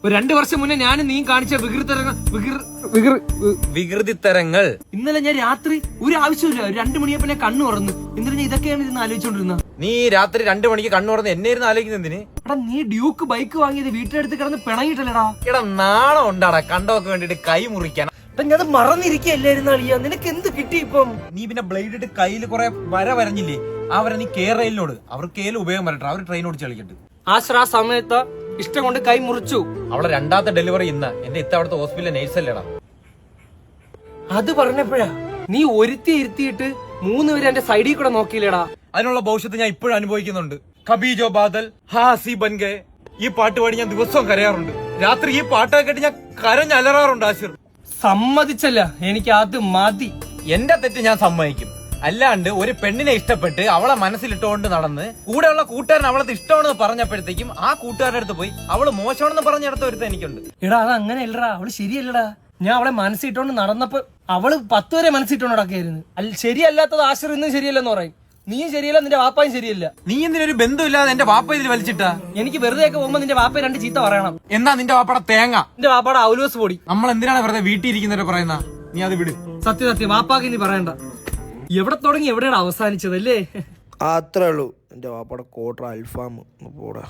ഒരു 2 വർഷം മുന്നേ ഞാനും നീ കാണിച്ച വികൃതിത്തരങ്ങൾ. ഇന്നലെ ഞാൻ രാത്രി ഒരു ആവശ്യമില്ല 2 മണിയപ്പോ ഞാൻ കണ്ണു തുറന്നു. എന്നിട്ട് ഞാൻ ഇതൊക്കെയാണ് ഇരുന്ന് ആലോചിച്ചോണ്ടിരുന്നത്. നീ രാത്രി 2 മണിക്ക് കണ്ണു തുറന്ന് എന്നെ ഇരുന്ന് ആലോചിക്കുന്നതിന്? എടാ നീ ഡ്യൂക്ക് ബൈക്ക് വാങ്ങിയത് വീട്ടിലെടുത്ത് കിടന്ന് പിണങ്ങിട്ടല്ലടാ. എടാ നാണം ഉണ്ടാടാ കണ്ടോക്കെ വേണ്ടിട്ട് കൈ മുറിക്കാൻ. ഞാൻ മറന്നിരിക്കല്ലായിരുന്നു അളിയ. നിനക്ക് എന്ത് കിട്ടി ഇപ്പം? നീ പിന്നെ ബ്ലേഡ് ഇട്ട് കയ്യിൽ കുറെ വര വരഞ്ഞില്ലേ? ആ വര നീ കേരളയിലോട്. അവർക്ക് കേരള ഉപയോഗം വരട്ടെ, അവർ ട്രെയിൻ ഓടിച്ച് കളിക്കട്ടെ. ആ സമയത്ത് ഇഷ്ടം കൊണ്ട് കൈ മുറിച്ചു. അവളെ 2ാമത്തെ ഡെലിവറി ഇന്ന്. എന്റെ അവിടുത്തെ ഹോസ്പിറ്റലിലെ നേഴ്സല്ലേടാ. അത് പറഞ്ഞപ്പോഴാ നീ ഒരുത്തി ഇരുത്തിയിട്ട് 3 പേര് എന്റെ സൈഡിൽ കൂടെ നോക്കിയില്ലേടാ. അതിനുള്ള ഭവിഷ്യത്ത് ഞാൻ ഇപ്പോഴും അനുഭവിക്കുന്നുണ്ട്. കബി ജോ ബാദൽ ഹാസി ബൻഗെ ഈ പാട്ട് പാടി ഞാൻ ദിവസവും കരയാറുണ്ട്. രാത്രി ഈ പാട്ടൊക്കെ കേട്ട് ഞാൻ കരഞ്ഞലറാറുണ്ട്. ആശിർ സമ്മതിച്ചല്ല, എനിക്ക് അത് മതി. എന്റെ തെറ്റ് ഞാൻ സമ്മതിക്കും. അല്ലാണ്ട് ഒരു പെണ്ണിനെ ഇഷ്ടപ്പെട്ട് അവളെ മനസ്സിലിട്ടുകൊണ്ട് നടന്ന് കൂടെയുള്ള കൂട്ടുകാരൻ അവളത് ഇഷ്ടമാണെന്ന് പറഞ്ഞപ്പോഴത്തേക്കും ആ കൂട്ടുകാരുടെ അടുത്ത് പോയി അവള് മോശമാണെന്ന് പറഞ്ഞെടുത്ത ഒരുത്ത എനിക്കുണ്ട്. എടാ അത് അങ്ങനെ അല്ലടാ, അവള് ശരിയല്ലടാ. ഞാൻ അവളെ മനസ്സിട്ടോണ്ട് നടന്നപ്പോ അവള് 10 വരെ മനസ്സിട്ടോണ്ട് നടക്കായിരുന്നു. ശരിയല്ലാത്തത് ആശ്രയം ഇന്നും ശരിയല്ലെന്ന് പറയും. നീയും ശരിയല്ല, നിന്റെ വാപ്പായും ശരിയല്ല. നീ എന്തിനൊരു ബന്ധമില്ലാതെ എന്റെ വാപ്പ ഇതിൽ വലിച്ചിട്ടാ? എനിക്ക് വെറുതെ ഒക്കെ പോകുമ്പോ നിന്റെ വാപ്പ 2 ചീത്ത പറയണം. എന്നാ നിന്റെ വാപ്പയുടെ തേങ്ങ, നിന്റെ വാപ്പാടെ ഔലോസ് പൊടി. നമ്മൾ എന്തിനാണ് വെറുതെ വീട്ടിൽ ഇരിക്കുന്നവരെ പറയുന്ന? നീ അത് വിട്. സത്യം വാപ്പാക്ക് നീ പറയണ്ട. എവിടെ തുടങ്ങി എവിടെയാണ് അവസാനിച്ചതല്ലേ? അത്രേ ഉള്ളൂ. എന്റെ വാപ്പയുടെ കോട്ടർ അൽഫാം പോടാ.